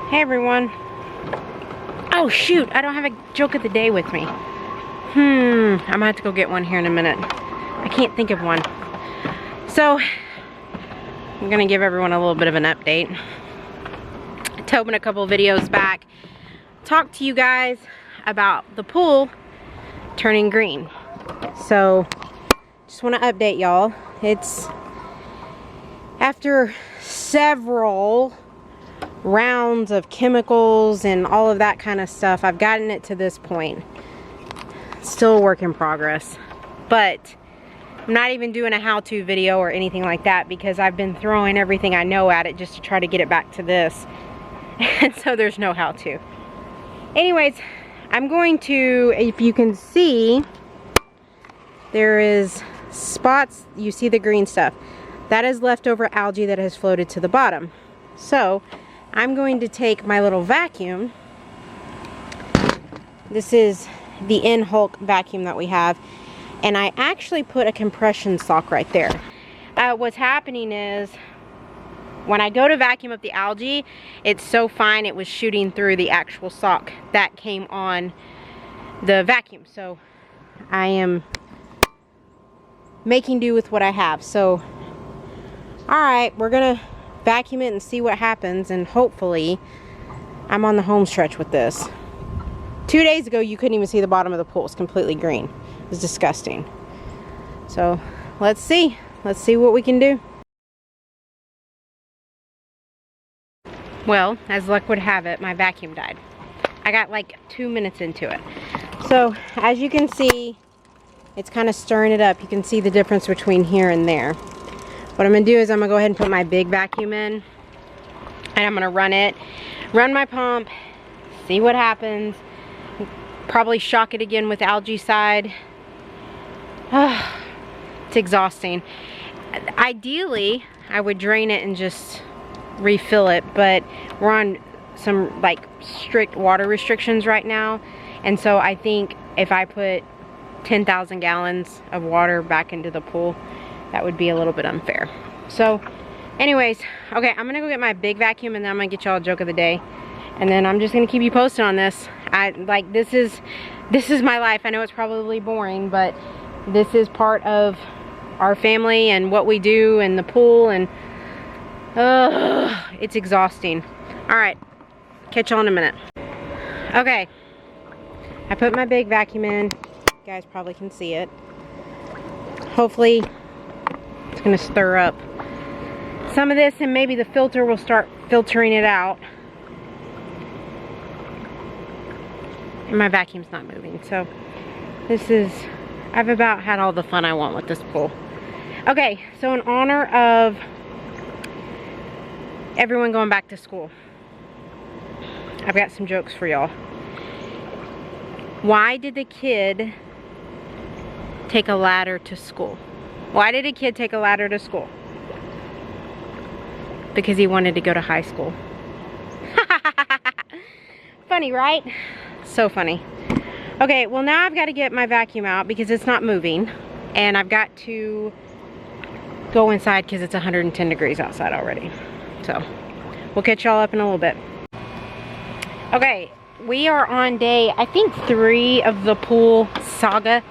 Hey everyone. Oh shoot, I don't have a joke of the day with me. I'm gonna have to go get one here in a minute. I can't think of one. So, I'm gonna give everyone a little bit of an update. Tobin a couple videos back talked to you guys about the pool turning green. So, just wanna update y'all. It's after several rounds of chemicals and all of that kind of stuff, I've gotten it to this point. Still a work in progress, but I'm not even doing a how-to video or anything like that because I've been throwing everything I know at it just to try to get it back to this. And so there's no how-to. Anyways, I'm going to, if you can see, there is spots, you see the green stuff. That is leftover algae that has floated to the bottom. So I'm going to take my little vacuum. This is the In-Hulk vacuum that we have. And I actually put a compression sock right there. What's happening is when I go to vacuum up the algae, it's so fine it was shooting through the actual sock that came on the vacuum. So I am making do with what I have. So, alright, we're gonna vacuum it and see what happens, and hopefully I'm on the home stretch with this. 2 days ago you couldn't even see the bottom of the pool. It's completely green. It was disgusting. So let's see what we can do. Well, as luck would have it, my vacuum died. I got like 2 minutes into it. So as you can see, it's kind of stirring it up. You can see the difference between here and there. What I'm gonna do is I'm gonna go ahead and put my big vacuum in, and I'm gonna run my pump, see what happens. Probably shock it again with algaecide. It's exhausting. Ideally, I would drain it and just refill it, but we're on some like strict water restrictions right now, and so I think if I put 10,000 gallons of water back into the pool, that would be a little bit unfair. So anyways, okay, I'm gonna go get my big vacuum and then I'm gonna get y'all a joke of the day, and then I'm just gonna keep you posted on this. This is my life. I know it's probably boring, but this is part of our family and what we do and the pool, and it's exhausting. All right, catch y'all in a minute. Okay, I put my big vacuum in. You guys probably can see it. Hopefully it's gonna stir up some of this, and maybe the filter will start filtering it out. And my vacuum's not moving, so I've about had all the fun I want with this pool. Okay, so in honor of everyone going back to school, I've got some jokes for y'all. Why did the kid take a ladder to school? Why did a kid take a ladder to school? Because he wanted to go to high school. Funny, right? So funny. Okay, well now I've got to get my vacuum out because it's not moving, and I've got to go inside because it's 110 degrees outside already. So we'll catch y'all up in a little bit. Okay, we are on day, I think, 3 of the pool saga.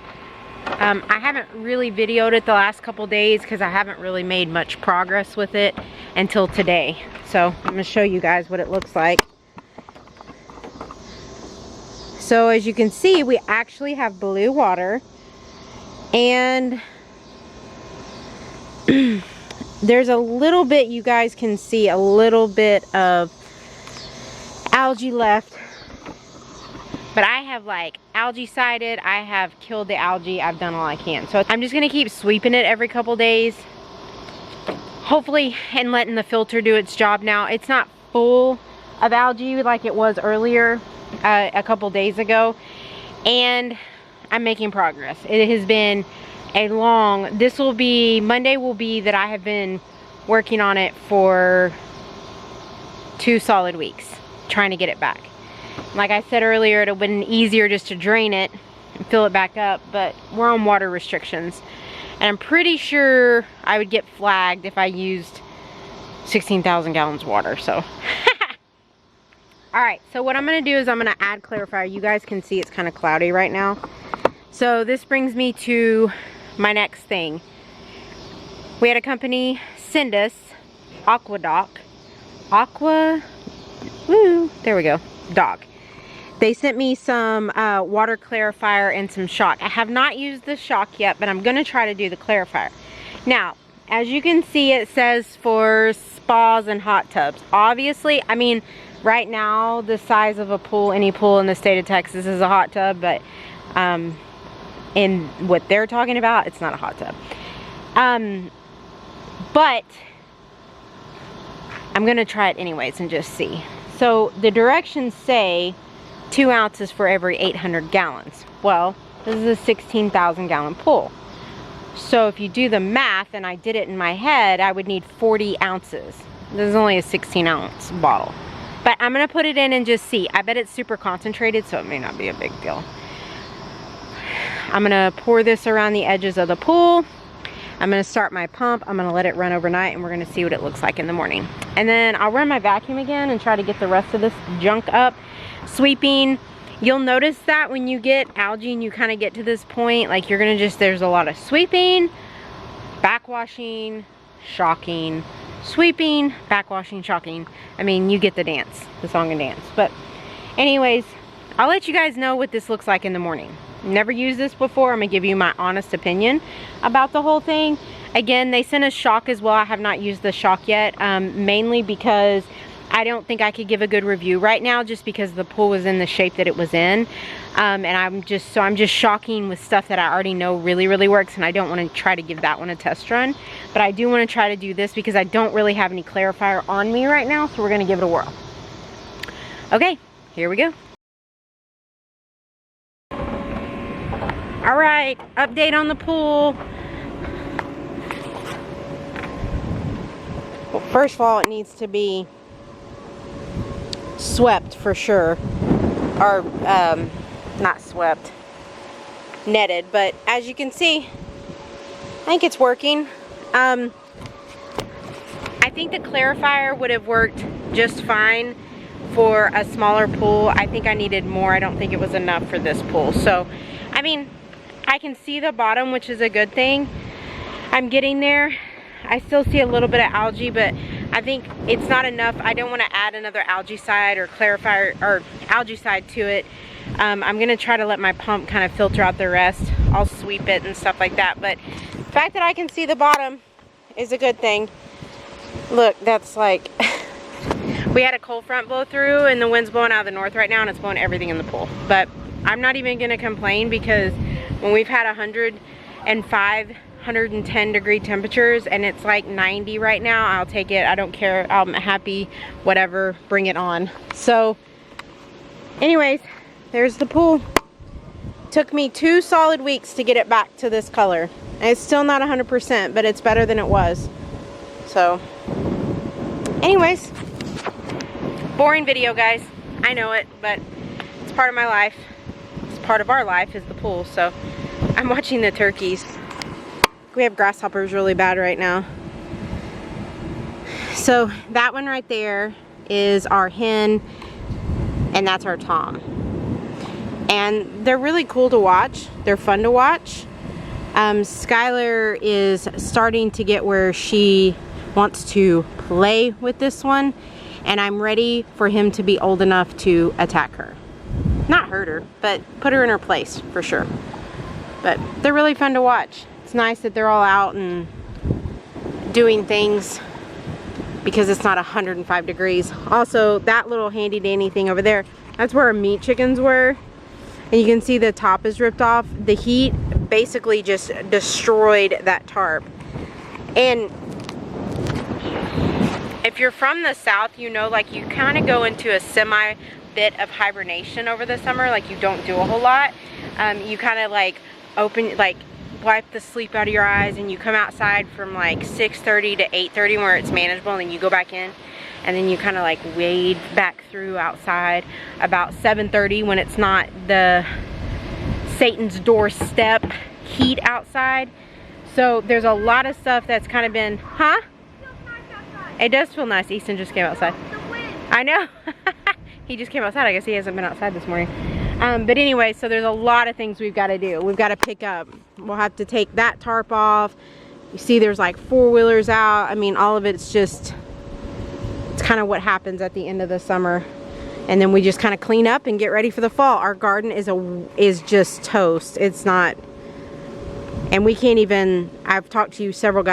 I haven't really videoed it the last couple days because I haven't really made much progress with it until today. So I'm going to show you guys what it looks like. So as you can see, we actually have blue water, and there's a little bit, you guys can see a little bit of algae left. But I have like algae-sided, I have killed the algae, I've done all I can. So I'm just gonna keep sweeping it every couple days, hopefully, and letting the filter do its job now. It's not full of algae like it was earlier, a couple days ago, and I'm making progress. It has been a long, Monday will be that I have been working on it for 2 solid weeks, trying to get it back. Like I said earlier, it would have been easier just to drain it and fill it back up, but we're on water restrictions. And I'm pretty sure I would get flagged if I used 16,000 gallons of water, so. Alright, so what I'm going to do is I'm going to add clarifier. You guys can see it's kind of cloudy right now. So this brings me to my next thing. We had a company send us there we go, dog. They sent me some water clarifier and some shock. I have not used the shock yet, but I'm going to try to do the clarifier. Now, as you can see, it says for spas and hot tubs. Obviously, I mean, right now, the size of a pool, any pool in the state of Texas is a hot tub, but in what they're talking about, it's not a hot tub. But I'm going to try it anyways and just see. So the directions say 2 ounces for every 800 gallons. Well, this is a 16,000 gallon pool. So if you do the math, and I did it in my head, I would need 40 ounces. This is only a 16 ounce bottle. But I'm going to put it in and just see. I bet it's super concentrated, so it may not be a big deal. I'm going to pour this around the edges of the pool. I'm going to start my pump. I'm going to let it run overnight, and we're going to see what it looks like in the morning. And then I'll run my vacuum again and try to get the rest of this junk up. Sweeping. You'll notice that when you get algae and you kind of get to this point, like you're going to just, there's a lot of sweeping, backwashing, shocking, sweeping, backwashing, shocking. I mean, you get the dance, the song and dance. But anyways, I'll let you guys know what this looks like in the morning. Never used this before. I'm going to give you my honest opinion about the whole thing. Again, they sent us shock as well. I have not used the shock yet, mainly because I don't think I could give a good review right now just because the pool was in the shape that it was in. And I'm just shocking with stuff that I already know really works, and I don't want to try to give that one a test run. But I do want to try to do this because I don't really have any clarifier on me right now, so we're going to give it a whirl. Okay, here we go. Alright, update on the pool. Well, first of all, it needs to be swept for sure. Or, not swept, netted. But as you can see, I think it's working. I think the clarifier would have worked just fine for a smaller pool. I think I needed more. I don't think it was enough for this pool. So, I mean, I can see the bottom, which is a good thing. I'm getting there. I still see a little bit of algae, but I think it's not enough. I don't want to add another algaecide or clarifier or algaecide to it. I'm going to try to let my pump kind of filter out the rest. I'll sweep it and stuff like that. But the fact that I can see the bottom is a good thing. Look, that's like... we had a cold front blow through, and the wind's blowing out of the north right now, and it's blowing everything in the pool. But I'm not even going to complain, because when we've had 105, 110 degree temperatures and it's like 90 right now, I'll take it. I don't care. I'm happy. Whatever. Bring it on. So anyways, there's the pool. Took me 2 solid weeks to get it back to this color. And it's still not 100%, but it's better than it was. So anyways, boring video, guys. I know it, but it's part of my life. Part of our life is the pool. So I'm watching the turkeys. We have grasshoppers really bad right now. So that one right there is our hen, and that's our tom. And they're really cool to watch. They're fun to watch. Skylar is starting to get where she wants to play with this one, and I'm ready for him to be old enough to attack her. Not hurt her, but put her in her place for sure. But they're really fun to watch. It's nice that they're all out and doing things because it's not 105 degrees. Also, that little handy dandy thing over there, that's where our meat chickens were. And you can see the top is ripped off. The heat basically just destroyed that tarp. And if you're from the south, you know, like you kind of go into a semi bit of hibernation over the summer. Like you don't do a whole lot. You kind of like wipe the sleep out of your eyes, and you come outside from like 6:30 to 8:30 where it's manageable, and then you go back in, and then you kind of like wade back through outside about 7:30 when it's not the Satan's doorstep heat outside. So there's a lot of stuff that's kind of been, huh? It does feel nice. Easton just came outside. I know. He just came outside. I guess he hasn't been outside this morning. But anyway, so there's a lot of things we've got to do. We've got to pick up. We'll have to take that tarp off. You see there's like 4-wheelers out. I mean, all of it's just, it's kind of what happens at the end of the summer. And then we just kind of clean up and get ready for the fall. Our garden is just toast. It's not, and we can't even, I've talked to you several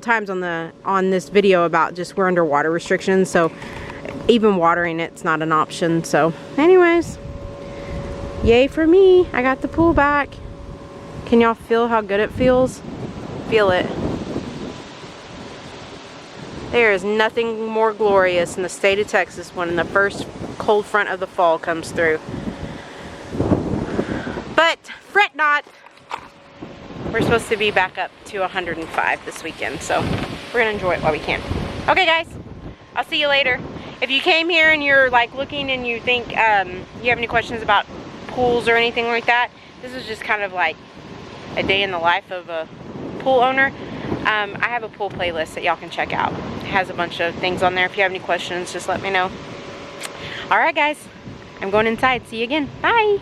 times on this video about just we're under water restrictions, so even watering it's not an option. So anyways, yay for me. I got the pool back. Can y'all feel how good it feels? Feel it. There is nothing more glorious in the state of Texas when the first cold front of the fall comes through. But fret not. We're supposed to be back up to 105 this weekend, so we're gonna enjoy it while we can. Okay guys, I'll see you later. If you came here and you're like looking and you think you have any questions about pools or anything like that, this is just kind of like a day in the life of a pool owner. I have a pool playlist that y'all can check out. It has a bunch of things on there. If you have any questions, just let me know. Alright guys, I'm going inside. See you again. Bye.